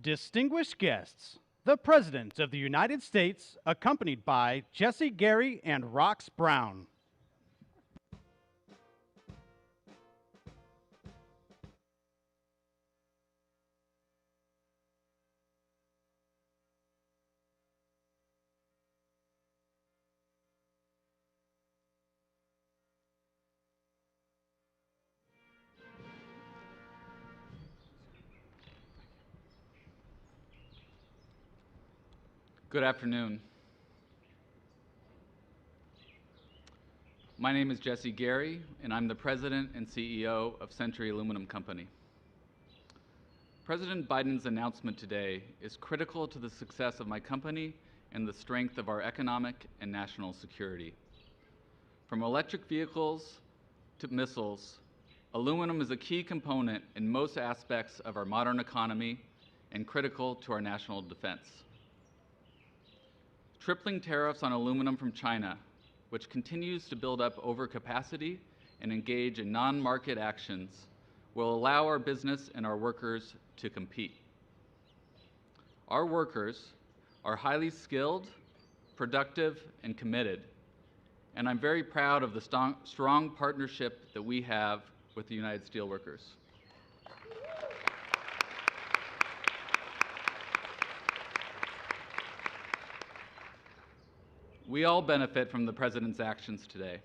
Distinguished guests, the President of the United States, accompanied by Jesse Gary and Rox Brown. Good afternoon. My name is Jesse Gary, and I'm the President and CEO of Century Aluminum Company. President Biden's announcement today is critical to the success of my company and the strength of our economic and national security. From electric vehicles to missiles, aluminum is a key component in most aspects of our modern economy and critical to our national defense. Tripling tariffs on aluminum from China, which continues to build up overcapacity and engage in non-market actions, will allow our business and our workers to compete. Our workers are highly skilled, productive, and committed, and I'm very proud of the strong partnership that we have with the United Steelworkers. We all benefit from the President's actions today,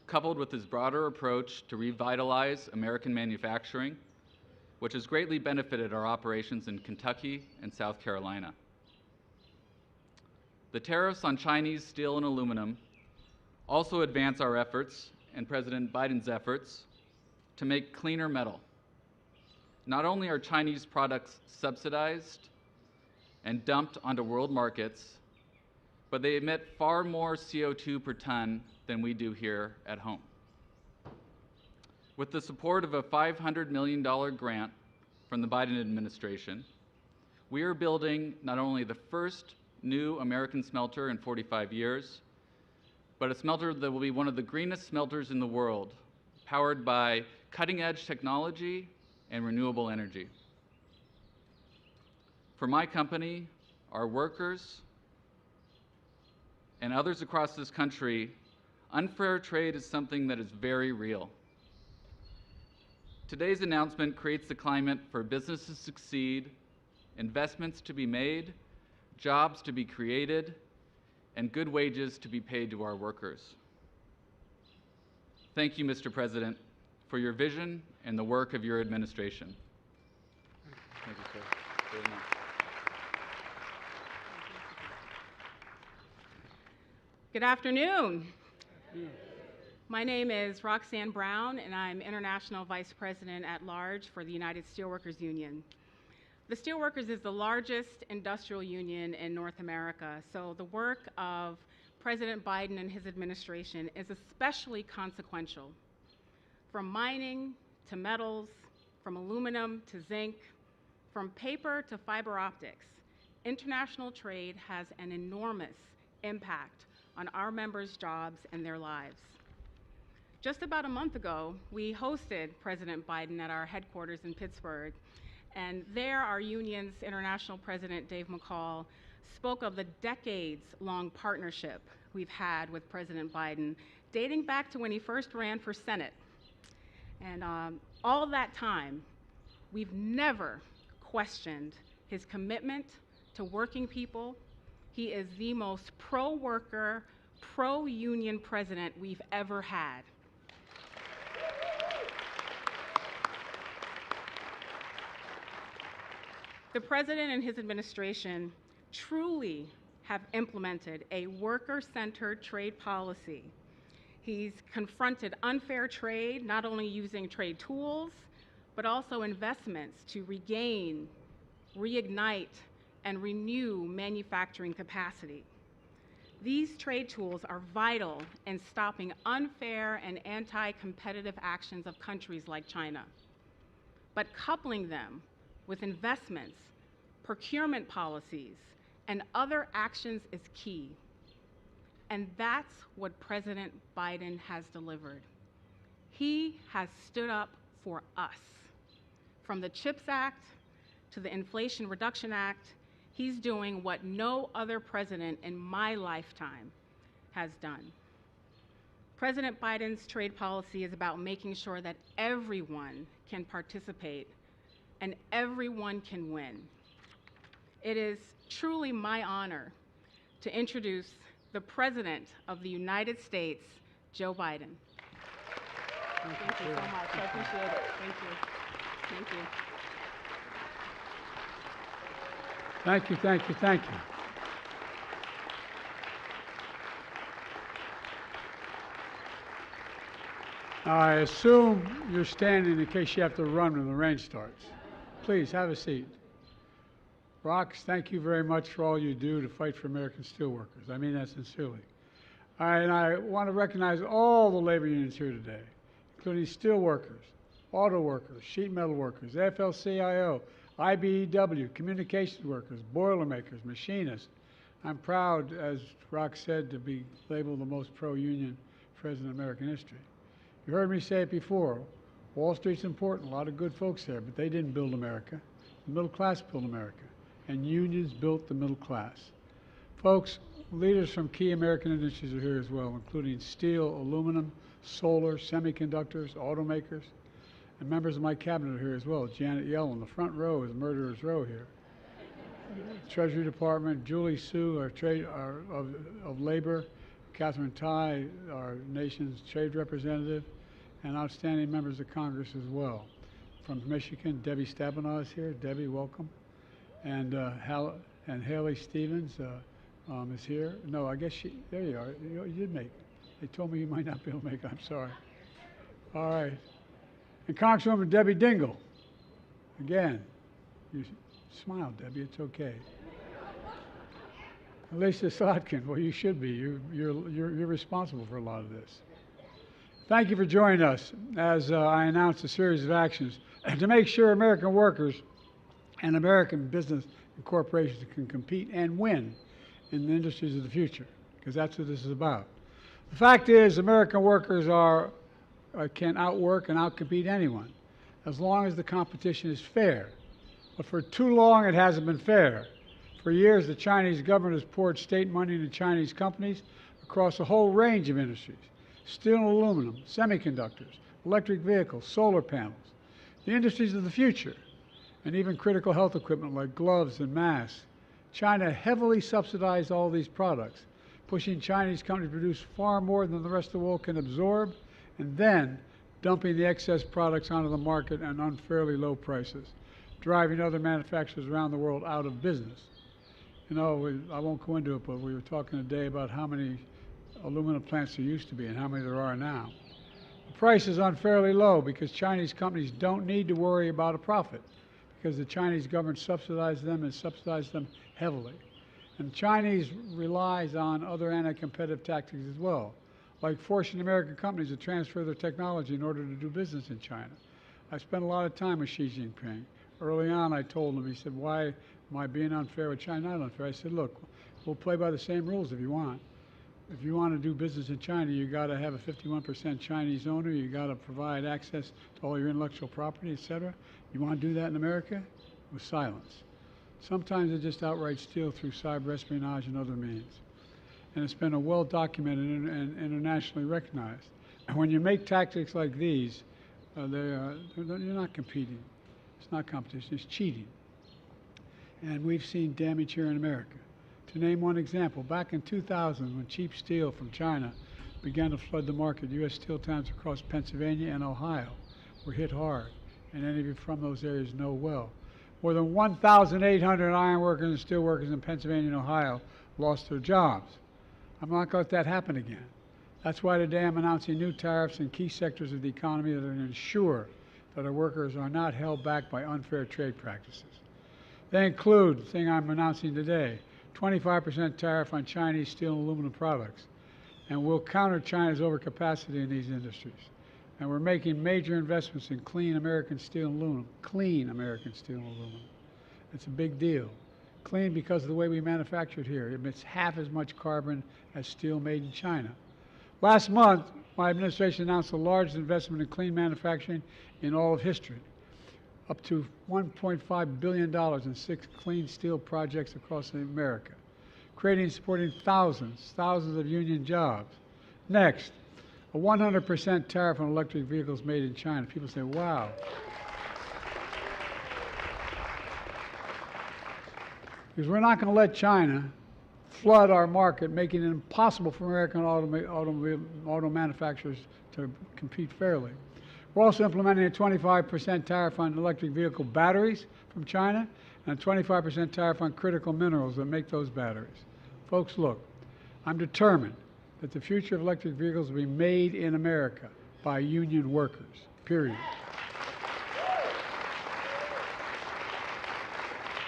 coupled with his broader approach to revitalize American manufacturing, which has greatly benefited our operations in Kentucky and South Carolina. The tariffs on Chinese steel and aluminum also advance our efforts and President Biden's efforts to make cleaner metal. Not only are Chinese products subsidized and dumped onto world markets, but they emit far more CO2 per ton than we do here at home. With the support of a $500 million grant from the Biden administration, we are building not only the first new American smelter in 45 years, but a smelter that will be one of the greenest smelters in the world, powered by cutting-edge technology and renewable energy. For my company, our workers, and others across this country, unfair trade is something that is very real. Today's announcement creates the climate for businesses to succeed, investments to be made, jobs to be created, and good wages to be paid to our workers. Thank you, Mr. President, for your vision and the work of your administration. Thank you, sir. Very much. Good afternoon. My name is Roxanne Brown, and I'm International Vice President at Large for the United Steelworkers Union. The Steelworkers is the largest industrial union in North America, so the work of President Biden and his administration is especially consequential. From mining to metals, from aluminum to zinc, from paper to fiber optics, international trade has an enormous impact on our members' jobs and their lives. Just about a month ago, we hosted President Biden at our headquarters in Pittsburgh, and there our union's international president, Dave McCall, spoke of the decades-long partnership we've had with President Biden, dating back to when he first ran for Senate. And all that time, we've never questioned his commitment to working people. He is the most pro-worker, pro-union president we've ever had. The president and his administration truly have implemented a worker-centered trade policy. He's confronted unfair trade, not only using trade tools, but also investments to regain, reignite, and renew manufacturing capacity. These trade tools are vital in stopping unfair and anti-competitive actions of countries like China. But coupling them with investments, procurement policies, and other actions is key. And that's what President Biden has delivered. He has stood up for us, from the CHIPS Act to the Inflation Reduction Act, he's doing what no other president in my lifetime has done. President Biden's trade policy is about making sure that everyone can participate and everyone can win. It is truly my honor to introduce the President of the United States, Joe Biden. Thank you so much. I appreciate it. Thank you. Thank you. Thank you, thank you, thank you. I assume you're standing in case you have to run when the rain starts. Please, have a seat. Rox, thank you very much for all you do to fight for American steelworkers. I mean that sincerely. All right, and I want to recognize all the labor unions here today, including steelworkers, auto workers, sheet metal workers, AFL-CIO, IBEW, communications workers, boilermakers, machinists. I'm proud, as Rox said, to be labeled the most pro-union president in American history. You heard me say it before. Wall Street's important, a lot of good folks there, but they didn't build America. The middle class built America, and unions built the middle class. Folks, leaders from key American industries are here as well, including steel, aluminum, solar, semiconductors, automakers, and members of my cabinet are here as well. Janet Yellen, the front row is Murderer's Row here. Treasury Department, Julie Su, of Labor, Catherine Tai, our nation's trade representative, and outstanding members of Congress as well. From Michigan, Debbie Stabenow is here. Debbie, welcome. And Haley Stevens is here. No, I guess there you are. You did make it. They told me you might not be able to make it. I'm sorry. All right. And Congresswoman Debbie Dingell. Again, you smile, Debbie. It's okay. Lisa Slotkin. Well, you should be. You're responsible for a lot of this. Thank you for joining us as I announce a series of actions to make sure American workers and American business and corporations can compete and win in the industries of the future, because that's what this is about. The fact is, American workers can outwork and outcompete anyone as long as the competition is fair. But for too long, it hasn't been fair. For years, the Chinese government has poured state money into Chinese companies across a whole range of industries: steel and aluminum, semiconductors, electric vehicles, solar panels, the industries of the future, and even critical health equipment like gloves and masks. China heavily subsidized all these products, pushing Chinese companies to produce far more than the rest of the world can absorb, and then dumping the excess products onto the market at unfairly low prices, driving other manufacturers around the world out of business. You know, I won't go into it, but we were talking today about how many aluminum plants there used to be and how many there are now. The price is unfairly low because Chinese companies don't need to worry about a profit, because the Chinese government subsidizes them and subsidizes them heavily. And the Chinese relies on other anti-competitive tactics as well, like forcing American companies to transfer their technology in order to do business in China. I spent a lot of time with Xi Jinping. Early on, I told him, he said, "Why am I being unfair with China?" Not unfair. I said, "Look, we'll play by the same rules if you want. If you want to do business in China, you got to have a 51% Chinese owner. You got to provide access to all your intellectual property, etc. You want to do that in America? With silence. Sometimes they just outright steal through cyber espionage and other means. And it's been well documented and internationally recognized. And when you make tactics like these, you're not competing. It's not competition. It's cheating. And we've seen damage here in America. To name one example, back in 2000, when cheap steel from China began to flood the market, U.S. steel towns across Pennsylvania and Ohio were hit hard, and any of you from those areas know well. More than 1,800 iron workers and steel workers in Pennsylvania and Ohio lost their jobs. I'm not going to let that happen again. That's why today I'm announcing new tariffs in key sectors of the economy that are going to ensure that our workers are not held back by unfair trade practices. They include, the thing I'm announcing today, 25% tariff on Chinese steel and aluminum products, and we'll counter China's overcapacity in these industries. And we're making major investments in clean American steel and aluminum. Clean American steel and aluminum. It's a big deal. Clean because of the way we manufacture it here. It emits half as much carbon as steel made in China. Last month, my administration announced the largest investment in clean manufacturing in all of history. up to $1.5 billion in 6 clean steel projects across America, creating and supporting thousands of union jobs. Next, a 100% tariff on electric vehicles made in China. People say, wow. Because we're not going to let China flood our market, making it impossible for American auto manufacturers to compete fairly. We're also implementing a 25% tariff on electric vehicle batteries from China and a 25% tariff on critical minerals that make those batteries. Folks, look, I'm determined that the future of electric vehicles will be made in America by union workers, period.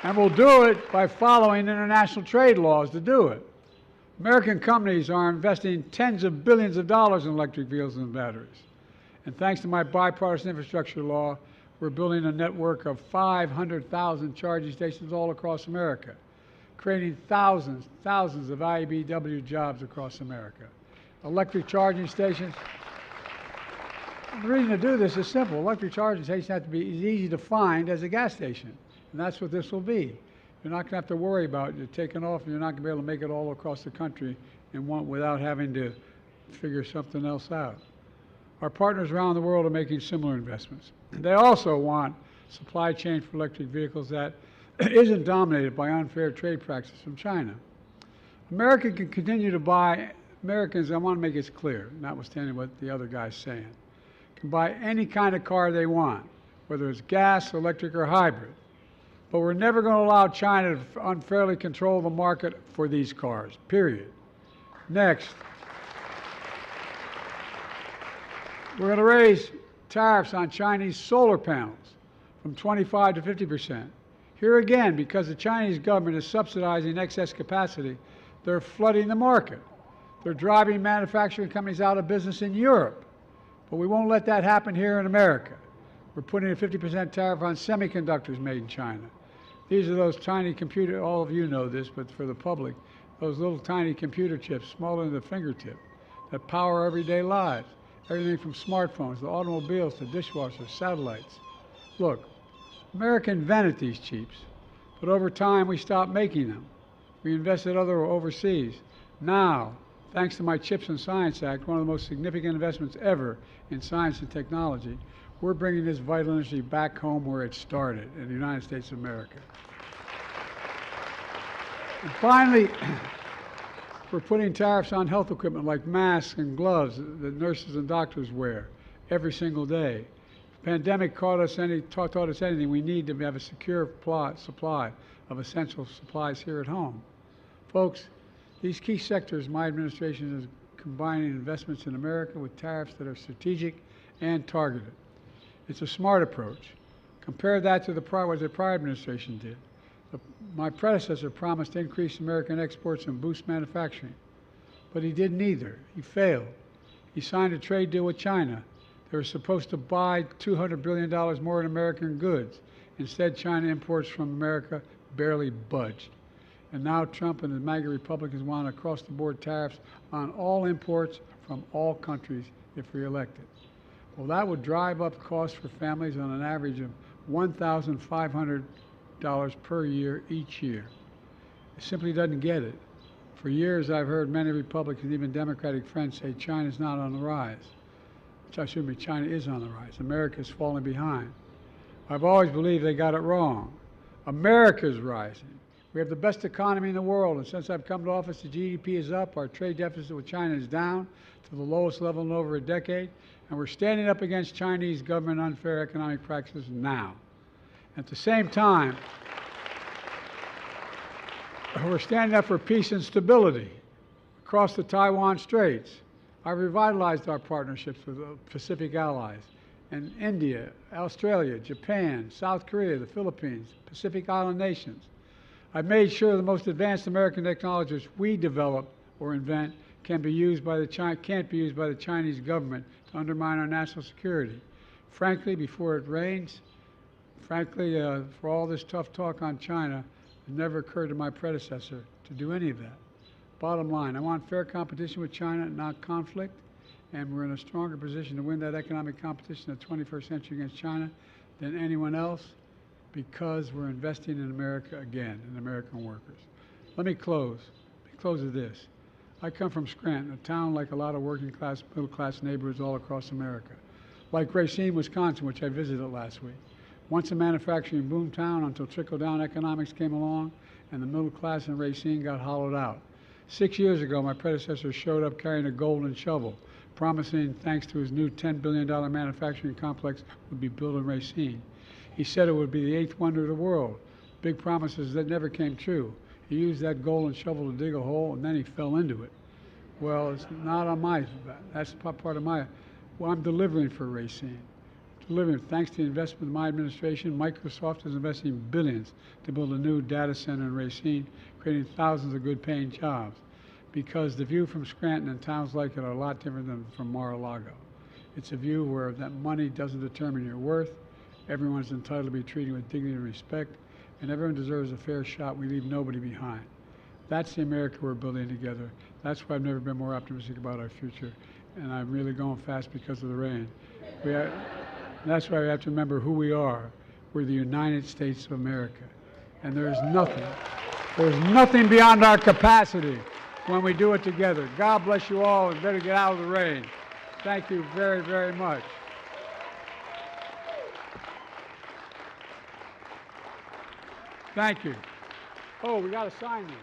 And we'll do it by following international trade laws to do it. American companies are investing tens of billions of dollars in electric vehicles and batteries. And thanks to my bipartisan infrastructure law, we're building a network of 500,000 charging stations all across America, creating thousands of IBEW jobs across America. Electric charging stations. The reason to do this is simple. Electric charging stations have to be as easy to find as a gas station. And that's what this will be. You're not going to have to worry about it taking off, and you're not going to be able to make it all across the country without having to figure something else out. Our partners around the world are making similar investments. They also want supply chain for electric vehicles that isn't dominated by unfair trade practices from China. America can continue to buy, Americans, I want to make this clear, notwithstanding what the other guy's saying, can buy any kind of car they want, whether it's gas, electric, or hybrid. But we're never going to allow China to unfairly control the market for these cars, period. Next, we're going to raise tariffs on Chinese solar panels from 25 to 50%. Here again, because the Chinese government is subsidizing excess capacity, they're flooding the market. They're driving manufacturing companies out of business in Europe. But we won't let that happen here in America. We're putting a 50% tariff on semiconductors made in China. These are those tiny computer, all of you know this, but for the public, those little tiny computer chips, smaller than the fingertip, that power everyday lives. Everything from smartphones to automobiles to dishwashers, satellites. Look, America invented these chips, but over time we stopped making them. We invested overseas. Now, thanks to my CHIPS and Science Act, one of the most significant investments ever in science and technology, we're bringing this vital industry back home where it started, in the United States of America. And finally, we're putting tariffs on health equipment like masks and gloves that nurses and doctors wear every single day. If the pandemic taught us anything, we need to have a secure supply of essential supplies here at home. Folks, these key sectors, my administration is combining investments in America with tariffs that are strategic and targeted. It's a smart approach. Compare that to what the prior administration did. My predecessor promised to increase American exports and boost manufacturing, but he did neither. He failed. He signed a trade deal with China. They were supposed to buy $200 billion more in American goods. Instead, China imports from America barely budged. And now Trump and the MAGA Republicans want across-the-board tariffs on all imports from all countries if reelected. Well, that would drive up costs for families on an average of $1,500 per year each year. It simply doesn't get it. For years, I've heard many Republicans, even Democratic friends, say China's not on the rise. China is on the rise. America's falling behind. I've always believed they got it wrong. America's rising. We have the best economy in the world, and since I've come to office, the GDP is up, our trade deficit with China is down to the lowest level in over a decade, and we're standing up against Chinese government unfair economic practices now. At the same time, we're standing up for peace and stability across the Taiwan Straits. I've revitalized our partnerships with Pacific allies and India, Australia, Japan, South Korea, the Philippines, Pacific Island nations. I've made sure the most advanced American technologies we develop or invent can't be used by the Chinese government to undermine our national security. Frankly, before it rains, for all this tough talk on China, it never occurred to my predecessor to do any of that. Bottom line, I want fair competition with China, not conflict, and we're in a stronger position to win that economic competition in the 21st century against China than anyone else because we're investing in America again, in American workers. Let me close. Let me close with this. I come from Scranton, a town like a lot of working class, middle class neighborhoods all across America. Like Racine, Wisconsin, which I visited last week. Once a manufacturing boom town until trickle-down economics came along and the middle class in Racine got hollowed out. 6 years ago, my predecessor showed up carrying a golden shovel, promising, thanks to his new $10 billion manufacturing complex, would be built in Racine. He said it would be the 8th wonder of the world. Big promises that never came true. He used that golden shovel to dig a hole, and then he fell into it. Well, it's not on my, that's part of my, well, I'm delivering for Racine. Delivering, thanks to the investment of my administration, Microsoft is investing billions to build a new data center in Racine, creating thousands of good-paying jobs. Because the view from Scranton and towns like it are a lot different than from Mar-a-Lago. It's a view where that money doesn't determine your worth, everyone's entitled to be treated with dignity and respect, and everyone deserves a fair shot. We leave nobody behind. That's the America we're building together. That's why I've never been more optimistic about our future, and I'm really going fast because of the rain. That's why we have to remember who we are. We're the United States of America, and there's nothing beyond our capacity when we do it together. God bless you all, and better get out of the rain. Thank you very, very much. Thank you. Oh, we got to sign this.